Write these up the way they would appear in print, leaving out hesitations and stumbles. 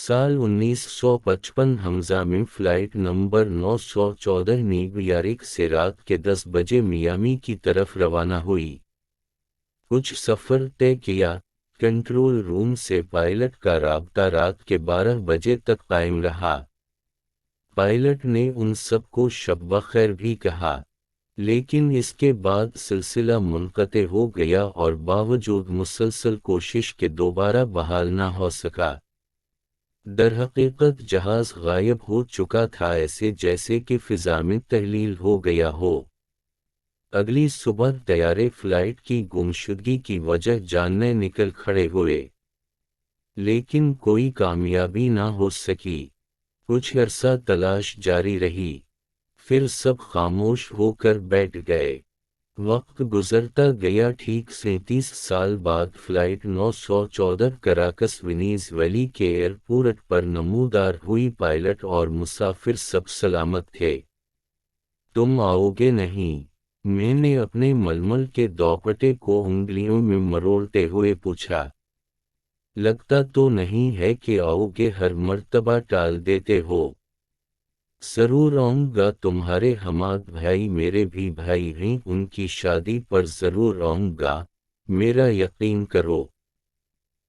साल 1955 हमजा में flight number 914 New York से रात के 10 बजे मियामी की तरफ रवाना हुई। कुछ सफ़र तय किया। कंट्रोल रूम से पायलट का राब्ता रात के 12 बजे तक कायम रहा। पायलट ने उन सबको शब बखैर भी कहा, लेकिन इसके बाद सिलसिला मुनक़ते हो गया और बावजूद मुसलसल कोशिश के दोबारा बहाल न हो सका। दरहकीकत जहाज गायब हो चुका था, ऐसे जैसे कि फिजा में तहलील हो गया हो। अगली सुबह तैयारे फ्लाइट की गुमशुदगी की वजह जानने निकल खड़े हुए, लेकिन कोई कामयाबी ना हो सकी। कुछ अरसा तलाश जारी रही, फिर सब खामोश होकर बैठ गए। वक्त गुजरता गया। ठीक 37 साल बाद फ्लाइट 914 कराकस वेनेज़ुएला के एयरपोर्ट पर नमूदार हुई। पायलट और मुसाफिर सब सलामत थे। तुम आओगे नहीं? मैंने अपने मलमल के दोपट्टे को उंगलियों में मरोड़ते हुए पूछा। लगता तो नहीं है कि आओगे, हर मर्तबा टाल देते हो। जरूर आऊंगा, तुम्हारे हमाद भाई मेरे भी भाई हैं, उनकी शादी पर जरूर आऊंगा, मेरा यकीन करो।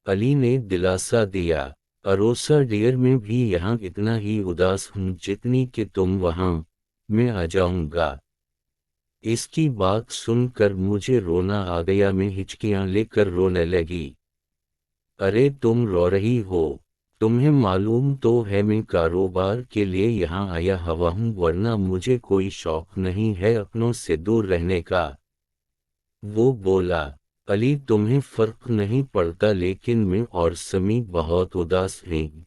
अली ने दिलासा दिया। अरोसा डियर में भी यहाँ इतना ही उदास हूँ जितनी कि तुम वहाँ। मैं आ जाऊंगा। इसकी बात सुनकर मुझे रोना आ गया। मैं हिचकियाँ लेकर रोने लगी। अरे तुम रो रही हो? तुम्हें मालूम तो है मैं कारोबार के लिए यहाँ आया हुआ हूँ, वरना मुझे कोई शौक नहीं है अपनों से दूर रहने का। वो बोला। अली तुम्हें फर्क नहीं पड़ता, लेकिन मैं और समी बहुत उदास हैं।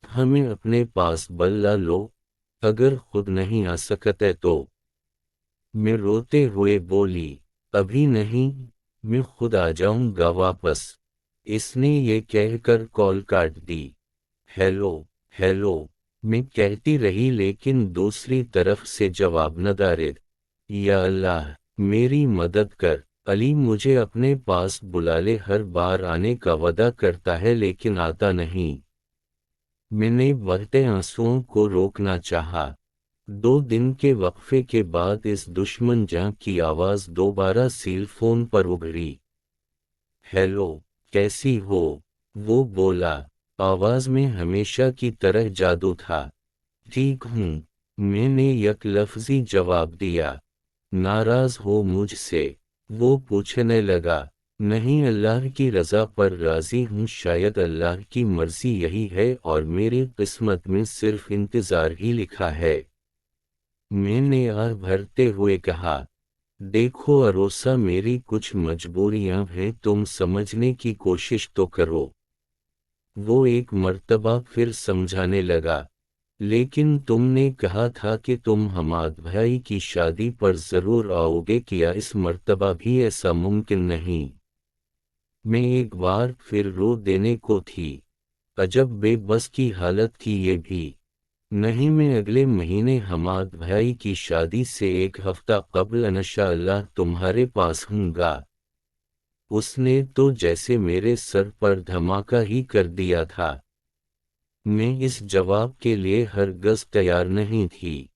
हमें अपने पास बुला लो, अगर खुद नहीं आ सकते तो। मैं रोते हुए बोली, अभी नहीं, मैं खुद आ जाऊंगा वापस। इसने ये कहकर कॉल काट दी। हेलो हेलो मैं कहती रही, लेकिन दूसरी तरफ से जवाब नदारद। या अल्लाह मेरी मदद कर, अली मुझे अपने पास बुला ले, हर बार आने का वादा करता है लेकिन आता नहीं। मैंने बहते आंसुओं को रोकना चाहा। 2 दिन के वक्फे के बाद इस दुश्मन जान की आवाज़ दोबारा सेल फोन पर उभरी। हेलो, कैसी हो? वो बोला। आवाज में हमेशा की तरह जादू था। ठीक हूँ, मैंने एक लफ्जी जवाब दिया। नाराज हो मुझसे? वो पूछने लगा। नहीं, अल्लाह की रज़ा पर राज़ी हूँ, शायद अल्लाह की मर्ज़ी यही है और मेरी किस्मत में सिर्फ इंतज़ार ही लिखा है। मैंने आह भरते हुए कहा, देखो अरोसा, मेरी कुछ मजबूरियां हैं, तुम समझने की कोशिश तो करो। वो एक मर्तबा फिर समझाने लगा, लेकिन तुमने कहा था कि तुम हमाद भाई की शादी पर जरूर आओगे, क्या इस मर्तबा भी ऐसा मुमकिन नहीं? मैं एक बार फिर रो देने को थी। अजब बेबस की हालत थी ये भी। नहीं, मैं अगले महीने हमाद भाई की शादी से 1 हफ्ता कबल इंशाअल्लाह तुम्हारे पास हूँगा। उसने तो जैसे मेरे सर पर धमाका ही कर दिया था। मैं इस जवाब के लिए हरगज़ तैयार नहीं थी।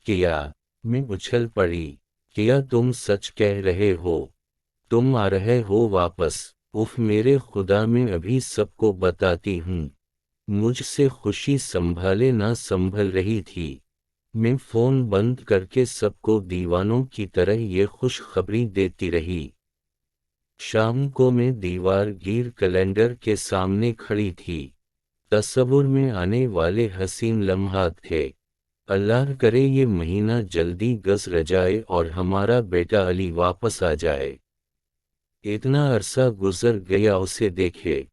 क्या? मैं उछल पड़ी। क्या तुम सच कह रहे हो? तुम आ रहे हो वापस? उफ मेरे खुदा, मैं अभी सबको बताती हूँ। मुझसे खुशी संभाले ना संभल रही थी। मैं फ़ोन बंद करके सबको दीवानों की तरह ये खुशखबरी देती रही। शाम को मैं दीवार गिर कैलेंडर के सामने खड़ी थी। तस्वुर में आने वाले हसीन लम्हात थे। अल्लाह करे ये महीना जल्दी गुज़र जाए और हमारा बेटा अली वापस आ जाए। इतना अरसा गुजर गया उसे देखे।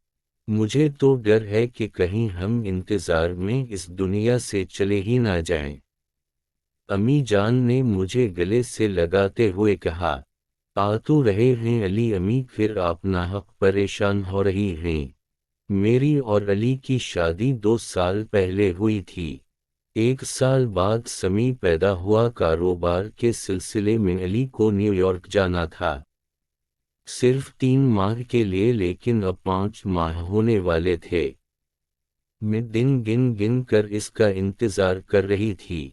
मुझे तो डर है कि कहीं हम इंतज़ार में इस दुनिया से चले ही ना जाएं। अम्मी जान ने मुझे गले से लगाते हुए कहा, आ तो रहे हैं अली अम्मी, फिर आप नाहक परेशान हो रही हैं। मेरी और अली की शादी 2 साल पहले हुई थी। 1 साल बाद समी पैदा हुआ। कारोबार के सिलसिले में अली को न्यूयॉर्क जाना था, सिर्फ 3 माह के लिए, लेकिन अब 5 माह होने वाले थे। میں دن گن گن کر اس کا انتظار کر رہی تھی،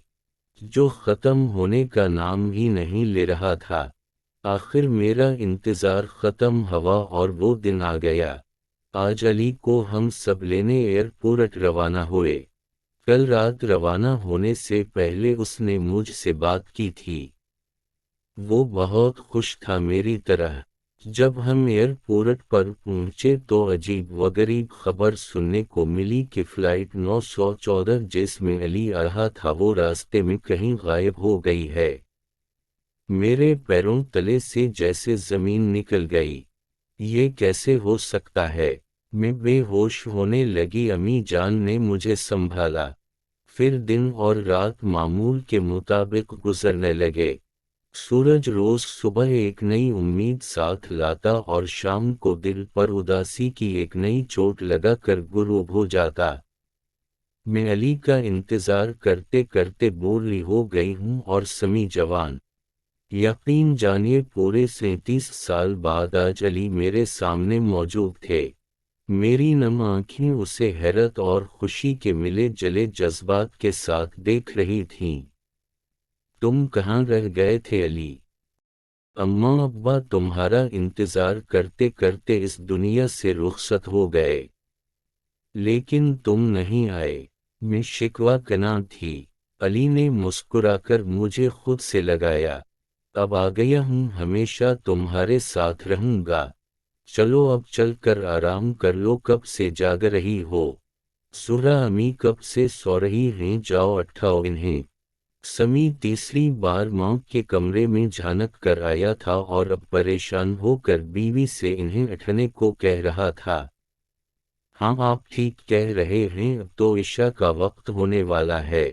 جو ختم ہونے کا نام ہی نہیں لے رہا تھا۔ آخر میرا انتظار ختم ہوا اور وہ دن آ گیا۔ آج علی کو ہم سب لینے ایئرپورٹ روانہ ہوئے۔ کل رات روانہ ہونے سے پہلے اس نے مجھ سے بات کی تھی۔ وہ بہت خوش تھا میری طرح۔ جب ہم ایئرپورٹ پر پہنچے تو عجیب و غریب خبر سننے کو ملی کہ فلائٹ 914 جس میں علی آ رہا تھا وہ راستے میں کہیں غائب ہو گئی ہے۔ میرے پیروں تلے سے جیسے زمین نکل گئی۔ یہ کیسے ہو سکتا ہے؟ میں بے ہوش ہونے لگی۔ امی جان نے مجھے سنبھالا۔ پھر دن اور رات معمول کے مطابق گزرنے لگے۔ سورج روز صبح ایک نئی امید ساتھ لاتا اور شام کو دل پر اداسی کی ایک نئی چوٹ لگا کر غروب ہو جاتا۔ میں علی کا انتظار کرتے کرتے بوڑھی ہو گئی ہوں اور سمی جوان۔ یقین جانیے پورے 37 سال بعد آج علی میرے سامنے موجود تھے۔ میری نم آنکھیں اسے حیرت اور خوشی کے ملے جلے جذبات کے ساتھ دیکھ رہی تھیں۔ تم کہاں رہ گئے تھے علی؟ اماں ابا تمہارا انتظار کرتے کرتے اس دنیا سے رخصت ہو گئے، لیکن تم نہیں آئے۔ میں شکوہ کناں تھی۔ علی نے مسکرا کر مجھے خود سے لگایا۔ اب آ گیا ہوں، ہمیشہ تمہارے ساتھ رہوں گا۔ چلو اب چل کر آرام کر لو، کب سے جاگ رہی ہو؟ زہرا امی کب سے سو رہی ہیں، جاؤ اٹھاؤ انہیں۔ سمی تیسری بار ماں کے کمرے میں جھانک کر آیا تھا اور اب پریشان ہو کر بیوی سے انہیں اٹھنے کو کہہ رہا تھا۔ ہاں آپ ٹھیک کہہ رہے ہیں، اب تو عشاء کا وقت ہونے والا ہے۔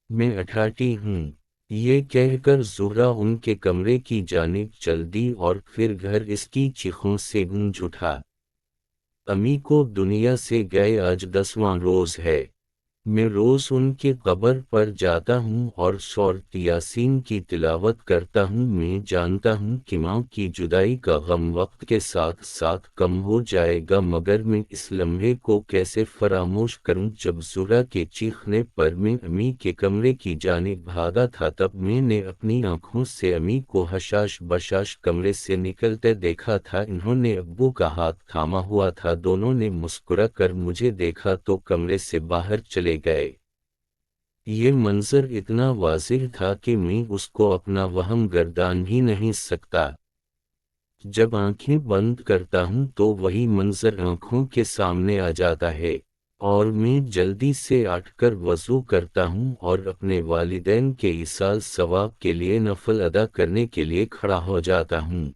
میں اٹھاتی ہوں۔ یہ کہہ کر زہرا ان کے کمرے کی جانب چل دی اور پھر گھر اس کی چیخوں سے گونج اٹھا۔ امی کو دنیا سے گئے آج 10واں روز ہے۔ میں روز ان کی قبر پر جاتا ہوں اور سورۃ یاسین کی تلاوت کرتا ہوں۔ میں جانتا ہوں کہ ماں کی جدائی کا غم وقت کے ساتھ ساتھ کم ہو جائے گا، مگر میں اس لمحے کو کیسے فراموش کروں؟ جب زہرا کے چیخنے پر میں امی کے کمرے کی جانب بھاگا تھا تب میں نے اپنی آنکھوں سے امی کو حشاش بشاش کمرے سے نکلتے دیکھا تھا۔ انہوں نے ابو کا ہاتھ تھاما ہوا تھا، دونوں نے مسکرا کر مجھے دیکھا تو کمرے سے باہر چلے گئے۔ یہ منظر اتنا واضح تھا کہ میں اس کو اپنا وہم گردان ہی نہیں سکتا۔ جب آنکھیں بند کرتا ہوں تو وہی منظر آنکھوں کے سامنے آ جاتا ہے اور میں جلدی سے اٹھ کر وضو کرتا ہوں اور اپنے والدین کے ایصال ثواب کے لیے نفل ادا کرنے کے لیے کھڑا ہو جاتا ہوں۔